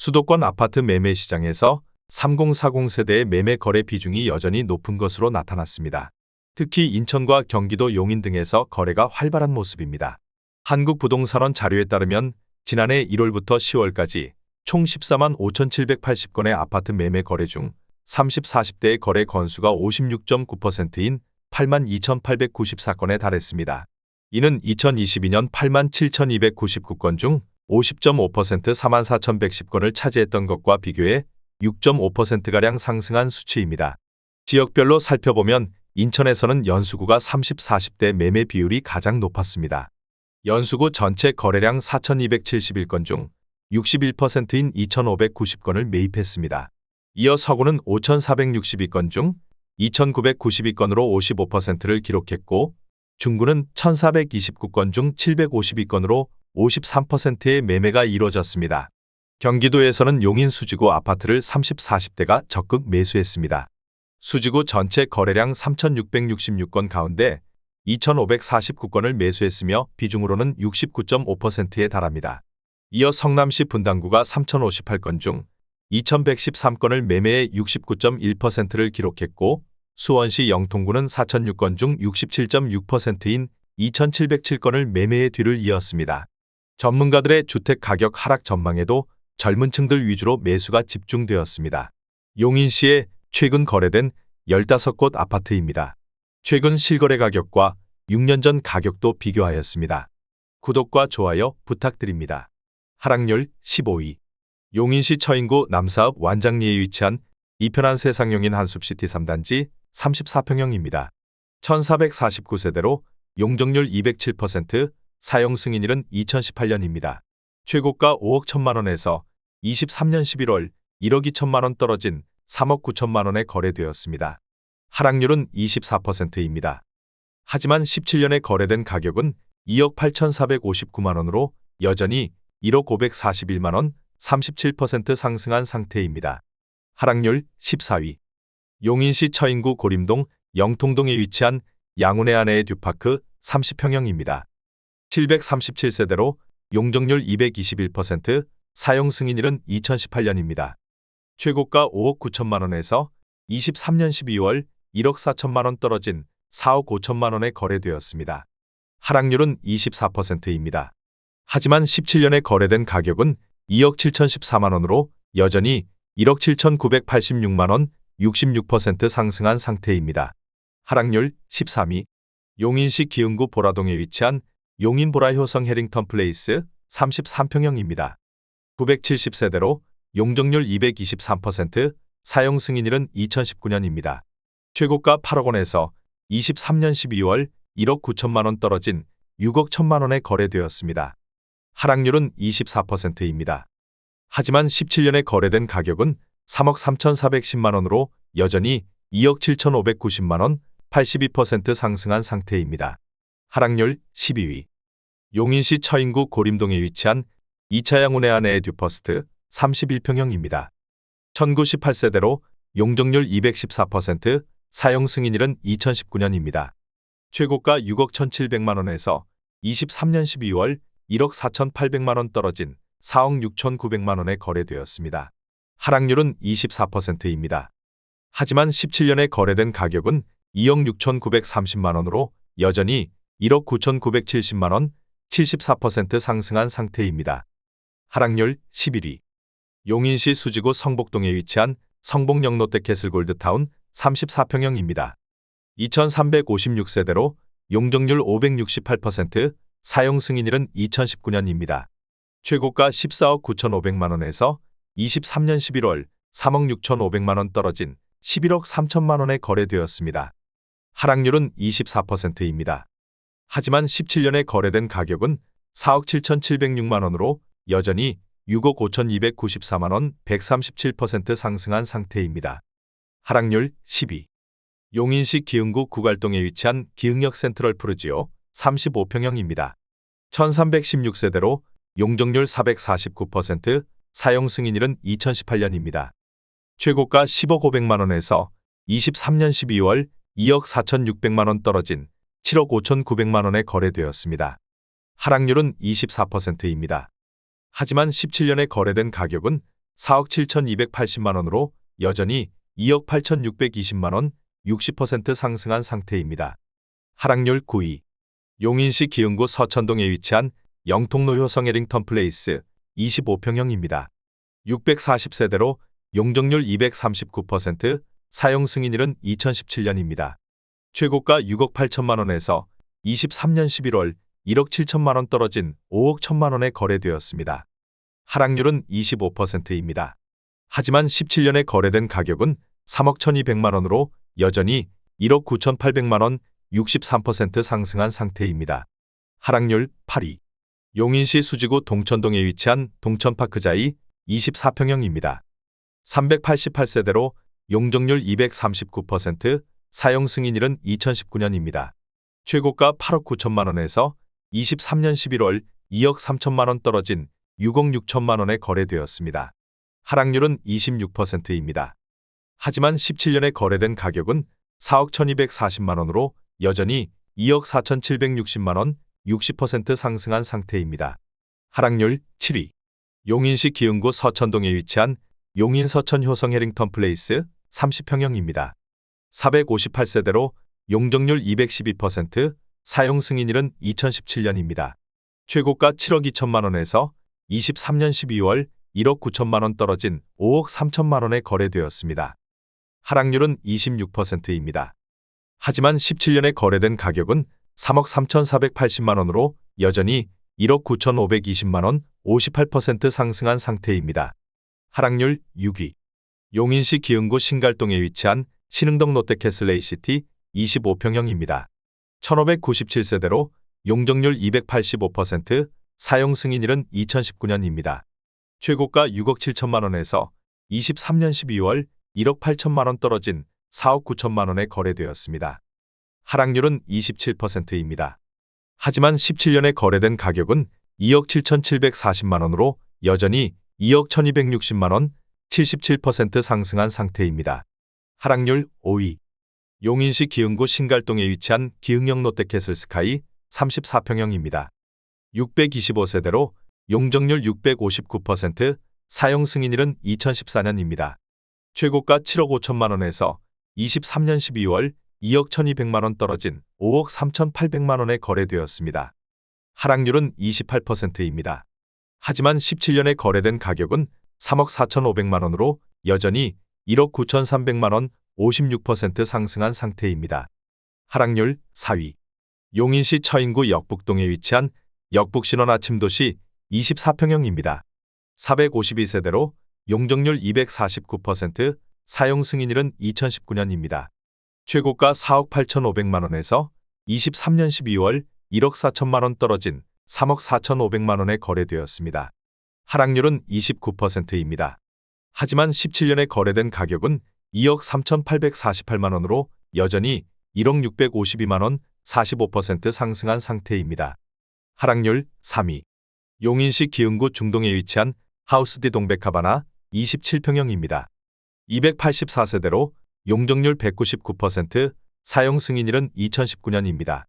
수도권 아파트 매매 시장에서 3040 세대의 매매 거래 비중이 여전히 높은 것으로 나타났습니다. 특히 인천과 경기도 용인 등에서 거래가 활발한 모습입니다. 한국부동산원 자료에 따르면 지난해 1월부터 10월까지 총 14만 5,780건의 아파트 매매 거래 중 30, 40대의 거래 건수가 56.9%인 8만 2,894건에 달했습니다. 이는 2022년 8만 7,299건 중 50.5% 4만 4,110건을 차지했던 것과 비교해 6.5%가량 상승한 수치입니다. 지역별로 살펴보면 인천에서는 연수구가 30, 40대 매매 비율이 가장 높았습니다. 연수구 전체 거래량 4,271건 중 61%인 2,590건을 매입했습니다. 이어 서구는 5,462건 중 2,992건으로 55%를 기록했고 중구는 1,429건 중 752건으로 53%의 매매가 이루어졌습니다. 경기도에서는 용인 수지구 아파트를 30, 40대가 적극 매수했습니다. 수지구 전체 거래량 3,666건 가운데 2,549건을 매수했으며 비중으로는 69.5%에 달합니다. 이어 성남시 분당구가 3,058건 중 2,113건을 매매해 69.1%를 기록했고 수원시 영통구는 4,006건 중 67.6%인 2,707건을 매매해 뒤를 이었습니다. 전문가들의 주택 가격 하락 전망에도 젊은 층들 위주로 매수가 집중되었습니다. 용인시에 최근 거래된 15곳 아파트입니다. 최근 실거래 가격과 6년 전 가격도 비교하였습니다. 구독과 좋아요 부탁드립니다. 하락률 15위. 용인시 처인구 남사읍 완장리에 위치한 이편한 세상용인 한숲시티 3단지 34평형입니다. 1449세대로 용적률 207%, 사용 승인일은 2018년입니다. 최고가 5억 1천만원에서 23년 11월 1억 2천만원 떨어진 3억 9천만원에 거래되었습니다. 하락률은 24%입니다. 하지만 17년에 거래된 가격은 2억 8,459만원으로 여전히 1억 541만원, 37% 상승한 상태입니다. 하락률 14위. 용인시 처인구 고림동 영통동에 위치한 양운의 아내의 듀파크 30평형입니다. 737세대로 용적률 221%, 사용 승인일은 2018년입니다. 최고가 5억 9천만원에서 23년 12월 1억 4천만원 떨어진 4억 5천만원에 거래되었습니다. 하락률은 24%입니다. 하지만 17년에 거래된 가격은 2억 7,014만원으로 여전히 1억 7,986만원, 66% 상승한 상태입니다. 하락률 13위. 용인시 기흥구 보라동에 위치한 용인보라효성 해링턴 플레이스 33평형입니다. 970세대로 용적률 223%, 사용 승인일은 2019년입니다. 최고가 8억 원에서 23년 12월 1억 9천만원 떨어진 6억 1천만원에 거래되었습니다. 하락률은 24%입니다. 하지만 17년에 거래된 가격은 3억 3,410만원으로 여전히 2억 7,590만원, 82% 상승한 상태입니다. 하락률 12위. 용인시 처인구 고림동에 위치한 2차 양운의 아내의 듀퍼스트 31평형입니다. 1,098세대로 용적률 214%, 사용 승인일은 2019년입니다. 최고가 6억 1,700만원에서 23년 12월 1억 4,800만원 떨어진 4억 6,900만원에 거래되었습니다. 하락률은 24%입니다. 하지만 17년에 거래된 가격은 2억 6,930만원으로 여전히 1억 9,970만원, 74% 상승한 상태입니다. 하락률 11위. 용인시 수지구 성복동에 위치한 성복역 롯데캐슬 골드타운 34평형입니다. 2,356세대로 용적률 568%, 사용 승인일은 2019년입니다. 최고가 14억 9,500만원에서 23년 11월 3억 6,500만원 떨어진 11억 3천만원에 거래되었습니다. 하락률은 24%입니다. 하지만 17년에 거래된 가격은 4억 7,706만원으로 여전히 6억 5,294만원, 137% 상승한 상태입니다. 하락률 10위. 용인시 기흥구 구갈동에 위치한 기흥역 센트럴 푸르지오 35평형입니다. 1,316세대로 용적률 449%, 사용 승인일은 2018년입니다. 최고가 10억 500만원에서 23년 12월 2억 4,600만원 떨어진 7억 5,900만원에 거래되었습니다. 하락률은 24%입니다. 하지만 17년에 거래된 가격은 4억 7,280만 원으로 여전히 2억 8,620만 원, 60% 상승한 상태입니다. 하락률 9위. 용인시 기흥구 서천동에 위치한 영통로 효성 해링턴 플레이스 25평형입니다. 640세대로 용적률 239%, 사용 승인일은 2017년입니다. 최고가 6억 8천만 원에서 23년 11월 1억 7천만 원 떨어진 5억 1천만 원에 거래되었습니다. 하락률은 25%입니다. 하지만 17년에 거래된 가격은 3억 1,200만 원으로 여전히 1억 9,800만 원, 63% 상승한 상태입니다. 하락률 8위. 용인시 수지구 동천동에 위치한 동천파크자이 24평형입니다. 388세대로 용적률 239%, 사용 승인일은 2019년입니다. 최고가 8억 9천만 원에서 23년 11월 2억 3천만 원 떨어진 6억 6천만 원에 거래되었습니다. 하락률은 26%입니다. 하지만 17년에 거래된 가격은 4억 1,240만 원으로 여전히 2억 4,760만 원, 60% 상승한 상태입니다. 하락률 7위. 용인시 기흥구 서천동에 위치한 용인 서천 효성 해링턴 플레이스 30평형입니다. 458세대로 용적률 212%, 사용 승인일은 2017년입니다. 최고가 7억 2천만 원에서 23년 12월 1억 9천만 원 떨어진 5억 3천만 원에 거래되었습니다. 하락률은 26%입니다. 하지만 17년에 거래된 가격은 3억 3,480만 원으로 여전히 1억 9,520만 원, 58% 상승한 상태입니다. 하락률 6위. 용인시 기흥구 신갈동에 위치한 신흥동 롯데캐슬 A시티 25평형입니다. 1,597세대로 용적률 285%, 사용 승인일은 2019년입니다. 최고가 6억 7천만 원에서 23년 12월 1억 8천만 원 떨어진 4억 9천만 원에 거래되었습니다. 하락률은 27%입니다. 하지만 17년에 거래된 가격은 2억 7,740만 원으로 여전히 2억 1,260만 원, 77% 상승한 상태입니다. 하락률 5위. 용인시 기흥구 신갈동에 위치한 기흥역 롯데캐슬 스카이 34평형입니다. 625세대로 용적률 659%, 사용 승인일은 2014년입니다. 최고가 7억 5천만 원에서 23년 12월 2억 1,200만 원 떨어진 5억 3,800만 원에 거래되었습니다. 하락률은 28%입니다. 하지만 17년에 거래된 가격은 3억 4,500만 원으로 여전히 1억 9,300만 원, 56% 상승한 상태입니다. 하락률 4위. 용인시 처인구 역북동에 위치한 역북신원 아침도시 24평형입니다. 452세대로 용적률 249%, 사용 승인일은 2019년입니다. 최고가 4억 8,500만 원에서 23년 12월 1억 4천만 원 떨어진 3억 4,500만 원에 거래되었습니다. 하락률은 29%입니다. 하지만 17년에 거래된 가격은 2억 3,848만 원으로 여전히 1억 652만 원, 45% 상승한 상태입니다. 하락률 3위. 용인시 기흥구 중동에 위치한 하우스디 동백하바나 27평형입니다. 284세대로 용적률 199%, 사용 승인일은 2019년입니다.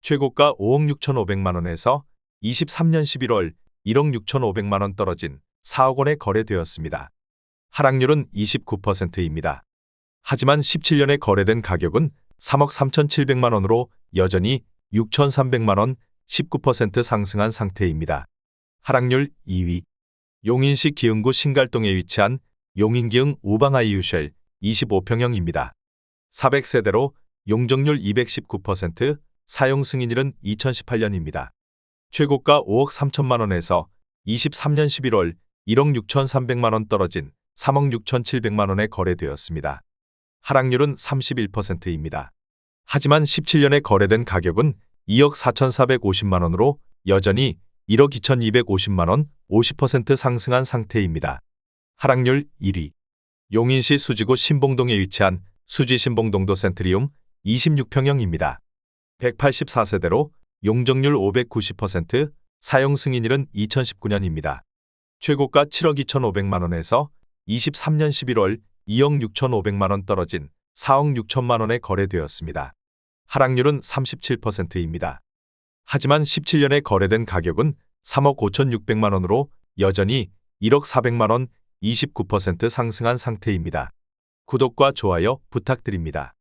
최고가 5억 6,500만 원에서 23년 11월 1억 6,500만 원 떨어진 4억 원에 거래되었습니다. 하락률은 29%입니다. 하지만 17년에 거래된 가격은 3억 3,700만 원으로 여전히 6,300만 원, 19% 상승한 상태입니다. 하락률 2위. 용인시 기흥구 신갈동에 위치한 용인기흥 우방아이유쉘 25평형입니다. 400세대로 용적률 219%, 사용 승인일은 2018년입니다. 최고가 5억 3천만 원에서 23년 11월 1억 6,300만 원 떨어진 3억 6,700만 원에 거래되었습니다. 하락률은 31%입니다. 하지만 17년에 거래된 가격은 2억 4,450만 원으로 여전히 1억 2,250만 원, 50% 상승한 상태입니다. 하락률 1위. 용인시 수지구 신봉동에 위치한 수지 신봉동도 센트리움 26평형입니다. 184세대로 용적률 590%, 사용 승인일은 2019년입니다. 최고가 7억 2,500만 원에서 23년 11월 2억 6,500만 원 떨어진 4억 6천만 원에 거래되었습니다. 하락률은 37%입니다. 하지만 17년에 거래된 가격은 3억 5,600만 원으로 여전히 1억 400만 원, 29% 상승한 상태입니다. 구독과 좋아요 부탁드립니다.